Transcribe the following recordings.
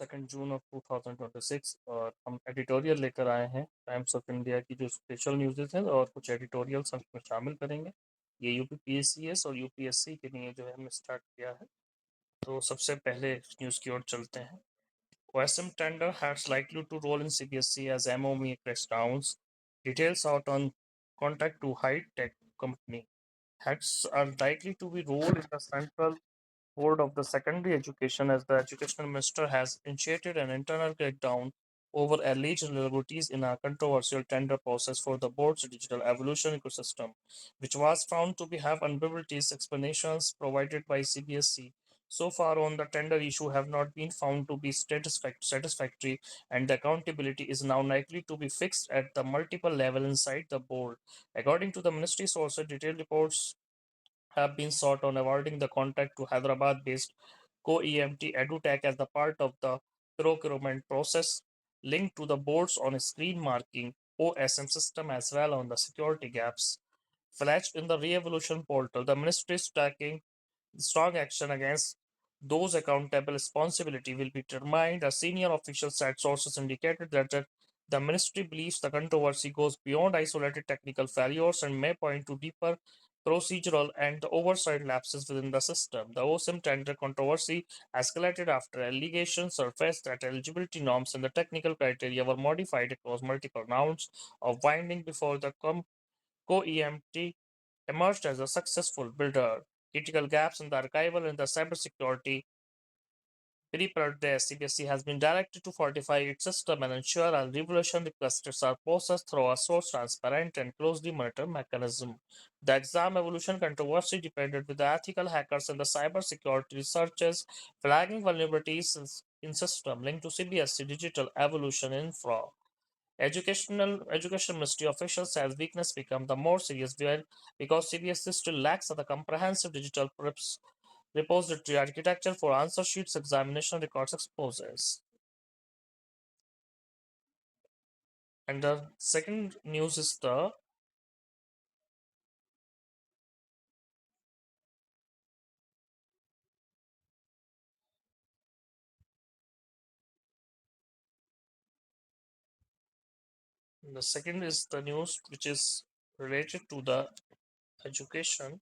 2 June of 2026 और हम editorial लेकर आए हैं टाइम्स ऑफ इंडिया की जो स्पेशल न्यूज़ेस हैं और कुछ एडिटोरियल्स हम इसमें शामिल करेंगे। ये यूपी पीएससीएस और यूपीएससी के लिए जो है हमने स्टार्ट किया है। तो सबसे पहले न्यूज़ की ओर चलते हैं। OSM tender heads likely to roll in CBSE as MOME cracks. Details out on contact to high-tech company. Heads are likely to be rolled in the central board of the secondary education as the educational minister has initiated an internal crackdown over alleged irregularities in a controversial tender process for the board's digital evolution ecosystem, which was found to be have vulnerabilities. Explanations provided by CBSE so far on the tender issue have not been found to be satisfactory, and the accountability is now likely to be fixed at the multiple level inside the board. According to the ministry sources, detailed reports have been sought on awarding the contract to Hyderabad-based Co-EMT EduTech as the part of the procurement process linked to the board's on-screen marking OSM system as well on the security gaps flashed in the re-evolution portal. The ministry is taking strong action against those accountable. Responsibility will be determined. A senior official said sources indicated that the ministry believes the controversy goes beyond isolated technical failures and may point to deeper procedural and oversight lapses within the system. The OSIM tender controversy escalated after allegations surfaced that eligibility norms and the technical criteria were modified across multiple rounds of winding before the co-EMT emerged as a successful builder. Critical gaps in the archival and the cybersecurity prepared the CBSE has been directed to fortify its system and ensure all revolution requests are processed through a source transparent and closely monitored mechanism. The exam evolution controversy depended with the ethical hackers and the cybersecurity researchers flagging vulnerabilities in system linked to CBSE digital evolution infra. Education Ministry officials says weakness become the more serious because CBSE still lacks the comprehensive digital repository architecture for answer sheets, examination records exposes. And the second news is the news which is related to the education.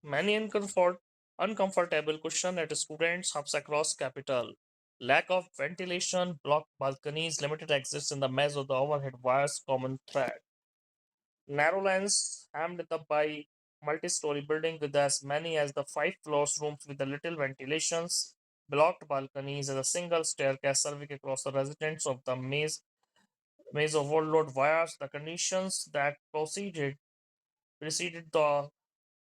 Many uncomfortable question at students hubs across capital. Lack of ventilation, blocked balconies, limited access in the maze of the overhead wires, common threat. Narrow lanes hammed up by multi-story building with as many as the 5 rooms with the little ventilations, blocked balconies, and a single staircase serving across the residents of the maze of overload wires. The conditions that preceded the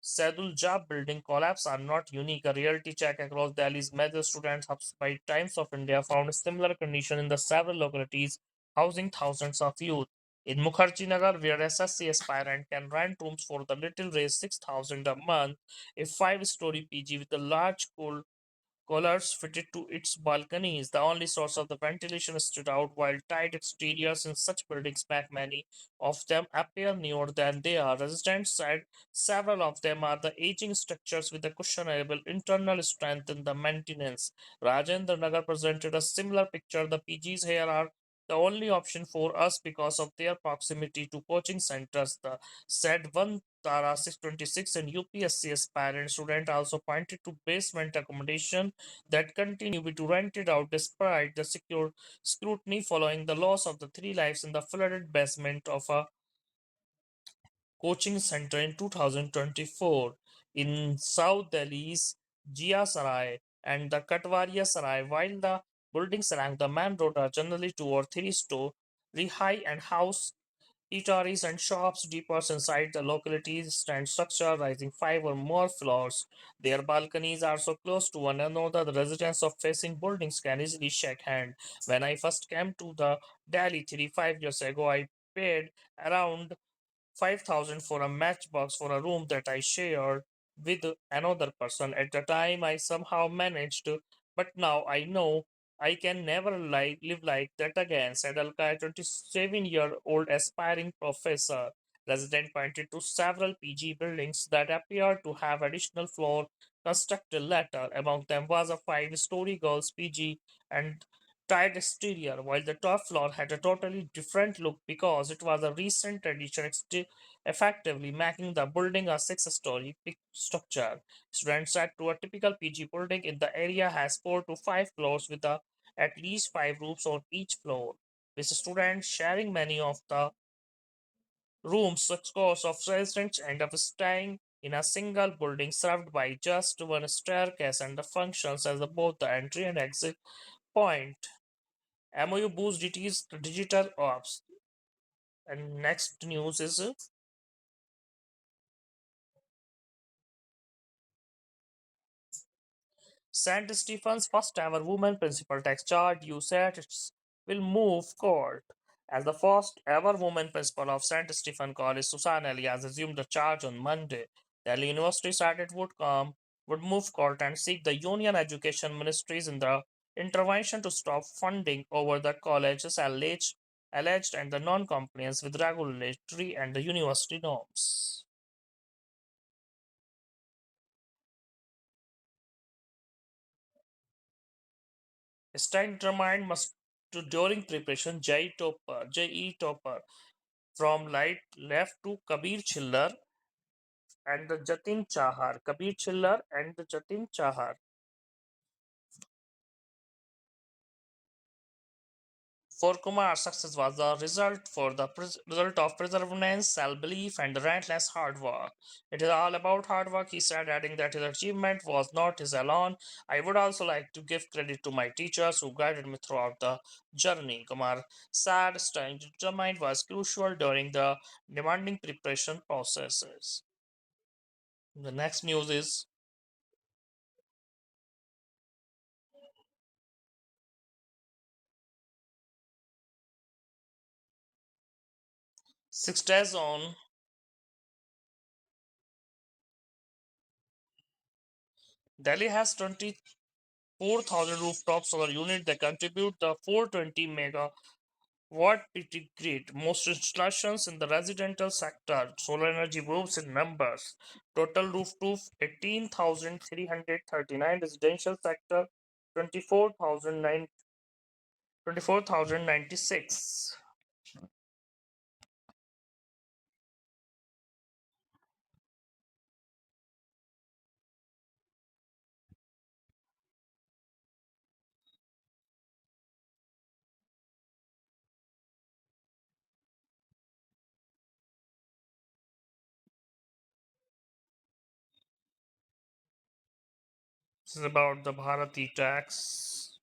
Sadul Job building collapse are not unique. A reality check across Delhi's major student hubs by Times of India found a similar condition in the several localities housing thousands of youth. In Mukherjee Nagar, where SSC aspirant can rent rooms for the little raise 6,000 a month, a five-story PG with a large cold collars fitted to its balconies. The only source of the ventilation stood out, while tight exteriors in such buildings make many of them appear newer than they are. Residents said several of them are the aging structures with a questionable internal strength in the maintenance. Rajendra Nagar presented a similar picture. The PGs here are the only option for us because of their proximity to coaching centers, said one Tara 626 and UPSC aspirant student also pointed to basement accommodation that continue to be rented out despite the secure scrutiny following the loss of the three lives in the flooded basement of a coaching center in 2024 in South Delhi's Jia Sarai and the Katwaria Sarai. While the buildings along the main road are generally 2 or 3 story high and house eateries and shops deeper inside the localities stand structure rising 5 or more floors. Their balconies are so close to one another the residents of facing buildings can easily shake hands. When I first came to the Delhi 5 years ago, I paid around 5,000 for a matchbox for a room that I shared with another person. At the time, I somehow managed, but now I know I can never live like that again, said Alka, a 27-year-old aspiring professor. Resident pointed to several PG buildings that appeared to have additional floor constructed later. Among them was a five-story girls' PG and tiled exterior, while the top floor had a totally different look because it was a recent addition, effectively making the building a six-story structure. Students said to a typical PG building in the area has 4 to 5 floors with at least 5 rooms on each floor, with students sharing many of the rooms. Scores of residents end up staying in a single building served by just one staircase and functions as both the entry and exit point. MOU boosts digital ops. And next news is St. Stephen's first ever woman principal tax charge USAT will move court. As the first ever woman principal of St. Stephen College, Susan Elias assumed the charge on Monday. Delhi University said it would move court and seek the Union Education Ministries in the intervention to stop funding over the college's alleged and the non-compliance with regulatory and the university norms. Staying determined must to during preparation JE Topper from light left to Kabir Chillar and the Jatin Chahar. Kabir Chillar and the Jatin Chahar. For Kumar, success was the result of perseverance, self-belief, and relentless hard work. It is all about hard work, he said, adding that his achievement was not his alone. I would also like to give credit to my teachers who guided me throughout the journey. Kumar said staying determined was crucial during the demanding preparation processes. The next news is 6 days on. Delhi has 24,000 rooftop solar units that contribute the 420 megawatt PT grid. Most installations in the residential sector. Solar energy moves in numbers. Total rooftop 18,339, residential sector 24,096. This is about the Bharati tax.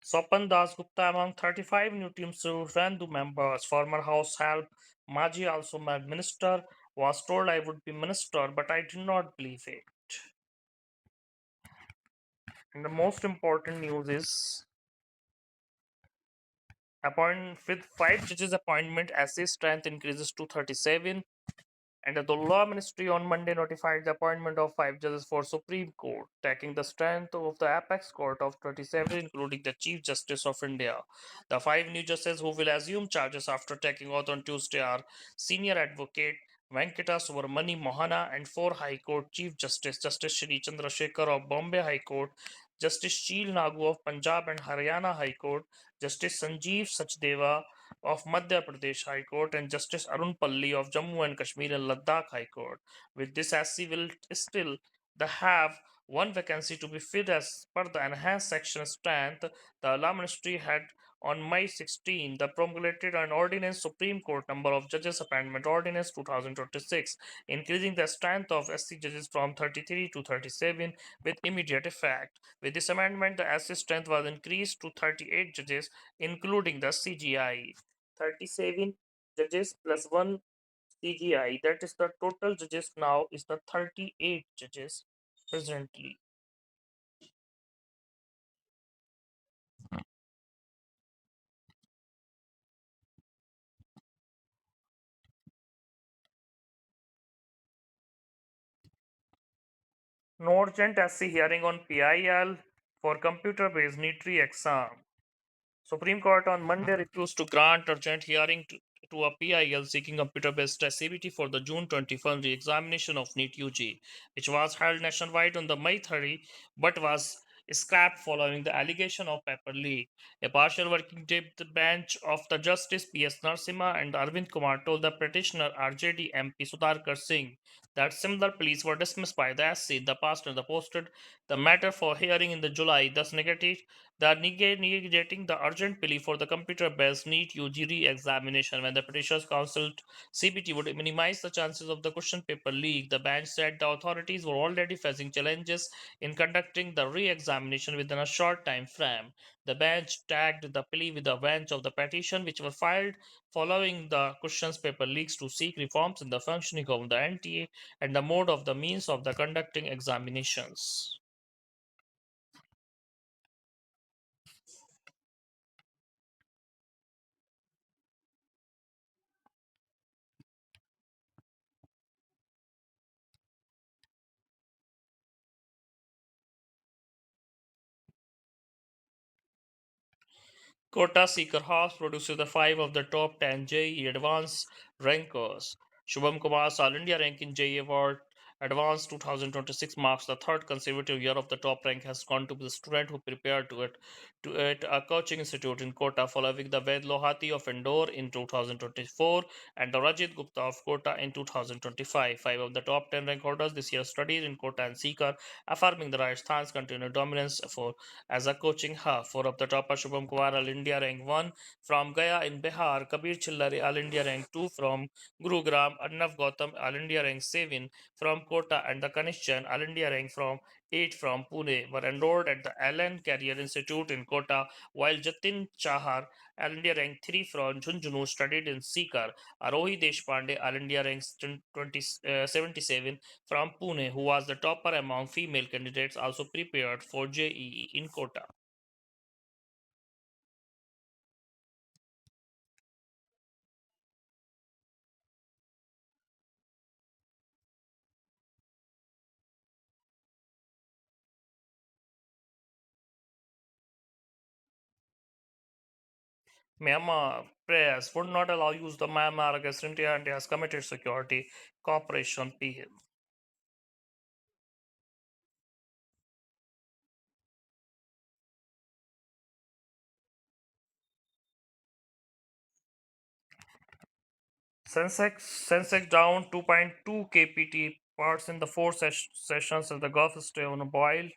Sopan Das Gupta among 35 new teams to Randu members. Former House Help Maji also made minister. Was told I would be minister, but I did not believe it. And the most important news is appoint with 5 judges appointment SC strength increases to 37. And the Law Ministry on Monday notified the appointment of 5 judges for Supreme Court, taking the strength of the apex court of 27, including the Chief Justice of India. The 5 new justices who will assume charges after taking oath on Tuesday are senior advocate Venkata Subramani Mohana and 4 High Court Chief Justice, Justice Shri Chandrasekhar of Bombay High Court, Justice Sheel Nagu of Punjab and Haryana High Court, Justice Sanjeev Sachdeva of Madhya Pradesh High Court, and Justice Arun Palli of Jammu and Kashmir and Ladakh High Court. With this, SC will still have one vacancy to be filled as per the enhanced section strength. The Law Ministry had on May 16 the promulgated an ordinance Supreme Court number of judges appointment ordinance 2026, increasing the strength of SC judges from 33 to 37 with immediate effect. With this amendment, the SC strength was increased to 38 judges, including the CGI. 37 judges plus 1 CGI. That is the total judges now is the 38 judges presently. No urgent SC hearing on PIL for computer-based NEET exam. Supreme Court on Monday refused to grant urgent hearing to a PIL seeking computer-based test CBT for the June 21 re-examination of NEET UG, which was held nationwide on the May 30 but was scrapped following the allegation of paper leak. A partial working bench of the Justice P.S. Narasimha and Arvind Kumar told the petitioner RJD MP Sudhakar Singh that similar pleas were dismissed by the SC in the past and posted the matter for hearing in the July, thus negating the urgent plea for the computer-based NEET UG re-examination. When the petitioners counseled CBT would minimize the chances of the question paper leak, the bench said the authorities were already facing challenges in conducting the re-examination within a short time frame. The bench tagged the plea with the bench of the petition, which were filed following the questions paper leaks to seek reforms in the functioning of the NTA and the mode of the means of the conducting examinations. Kota Seeker House produces the 5 of the top 10 JEE Advanced rankers. Shubham Kumar's All India Rank in JEE Award Advanced 2026 marks the third consecutive year of the top rank has gone to the student who prepared to it a coaching institute in Kota following the Ved Lohati of Indore in 2024 and the Rajit Gupta of Kota in 2025. 5 of the top 10 rank holders this year studied in Kota and Seeker, affirming the Rajasthan's continued dominance as a coaching hub. 4 of the toppers Shubham Kumar All India Rank 1 from Gaya in Bihar, Kabir Chillare All India Rank 2 from Gurugram, Arnav Gautam All India Rank 7 from Kota, and the Kanishchan All India Rank from 8 from Pune were enrolled at the Allen Career Institute in Kota, while Jatin Chahar All India Rank 3 from Jhunjhunu studied in Sikar. Arohi Deshpande All India Rank 77 from Pune, who was the topper among female candidates, also prepared for JEE in Kota. Myanmar press would not allow use the Myanmar against India and has committed security cooperation PM. Sensex down 2.2 kpt parts in the four sessions as the Gulf stay on a boil.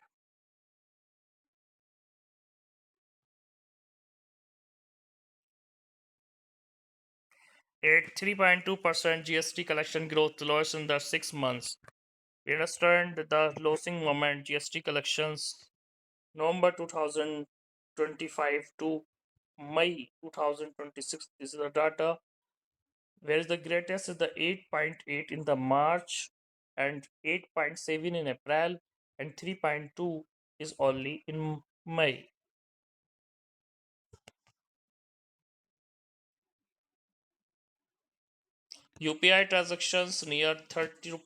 At 3.2% GST collection growth lowest in the 6 months. We understand the losing moment GST collections November 2025 to May 2026. This is the data. Whereas the greatest is the 8.8 in the March and 8.7 in April and 3.2 is only in May. UPI transactions near 30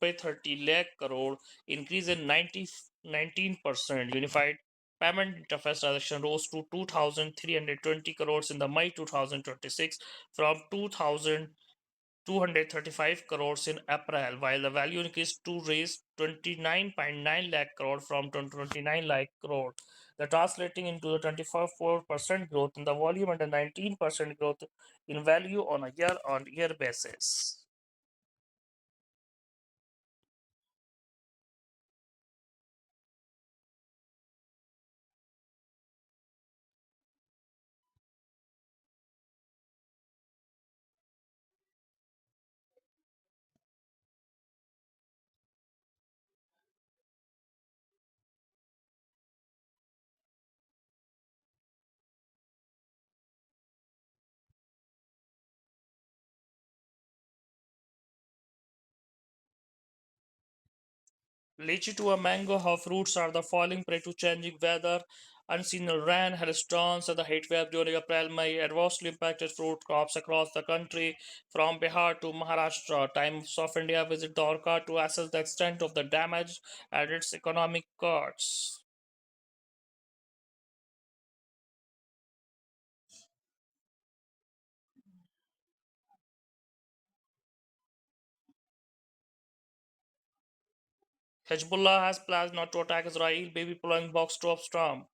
lakh crore, increase in 19%. Unified payment interface transaction rose to 2,320 crores in the May 2026 from 2,235 crores in April, while the value increased to raise 29.9 lakh crore from 29 lakh crore. The translating into the 24% growth in the volume and a 19% growth in value on a year-on-year basis. Lychee to a mango, how fruits are the falling prey to changing weather. Unseasonal rain, hailstones, and the heat wave during April May adversely impacted fruit crops across the country from Bihar to Maharashtra. Times of India visit Dwarka to assess the extent of the damage and its economic costs. Hezbollah has plans not to attack Israel, baby pulling box to Trump.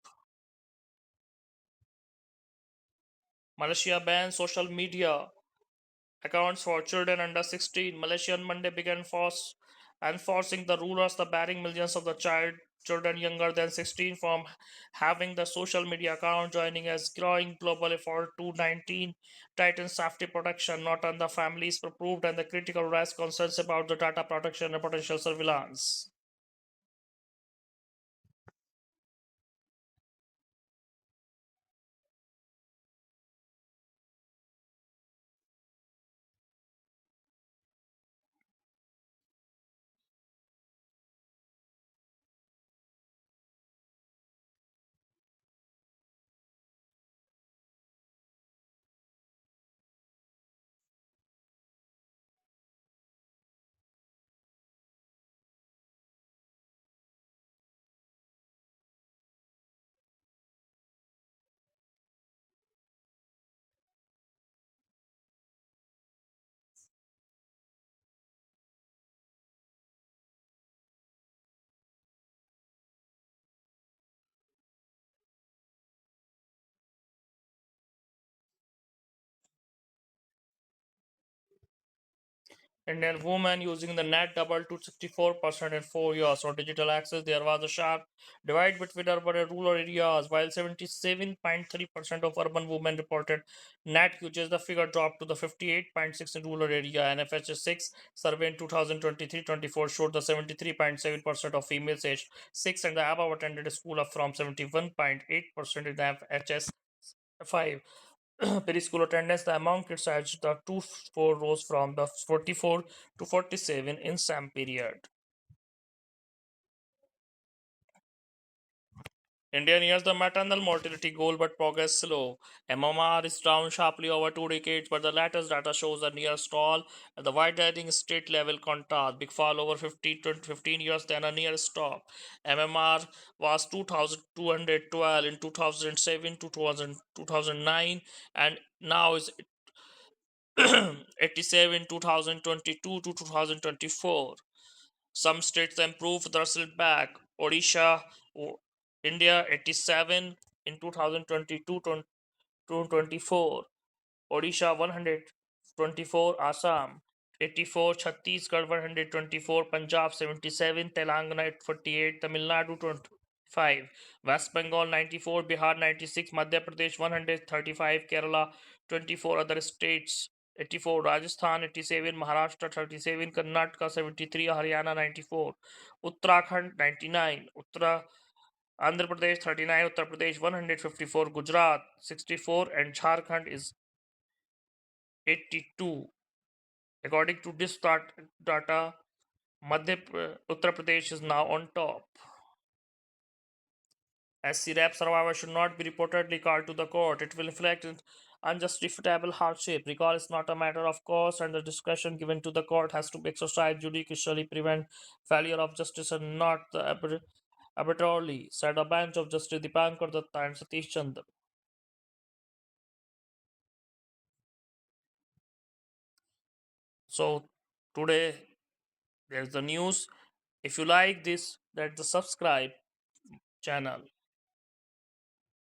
Malaysia bans social media accounts for children under 16. Malaysia on Monday began enforcing the rulers the barring millions of the children younger than 16 from having the social media account, joining as growing global effort to 19 tighten safety protection not on the families approved and the critical risk concerns about the data protection and potential surveillance. Indian women using the net doubled to 64% in 4 years. On digital access, there was a sharp divide between urban and rural areas. While 77.3% of urban women reported net usage, the figure dropped to the 58.6 in rural area. And FHS 6 survey in 2023-24 showed the 73.7% of females aged 6 and above attended school, up from 71.8% in the FHS 5. Preschool attendance, the among kids aged the 2 4 rose from the 44 to 47 in same period. India nears the maternal mortality goal, but progress slow. MMR is down sharply over 2 decades, but the latest data shows a near stall at the widening state level contrast. Big fall over 15 years, then a near stop. MMR was 2,212 in 2007 to 2009, and now is 87 2022 to 2024. Some states improved the result back. Odisha, India 87 in 2022 to 24. Odisha 124, Assam 84, Chhattisgarh 124, Punjab 77, Telangana 48, Tamil Nadu 25, West Bengal 94, Bihar 96, Madhya Pradesh 135, Kerala 24, other states 84, Rajasthan 87, Maharashtra 37, Karnataka 73, Haryana 94, Uttarakhand 99, Andhra Pradesh 39, Uttar Pradesh 154, Gujarat 64, and Jharkhand is 82. According to this data, Uttar Pradesh is now on top. As CRAP survivor should not be reportedly called to the court. It will inflict an unjustifiable hardship. Recall is not a matter of course, and the discretion given to the court has to be exercised judiciously, prevent failure of justice, and not the arbitrarily, said a bench of Justice Dipankar Datta and Satish Chandra. So today there's the news. If you like this, that's the subscribe channel.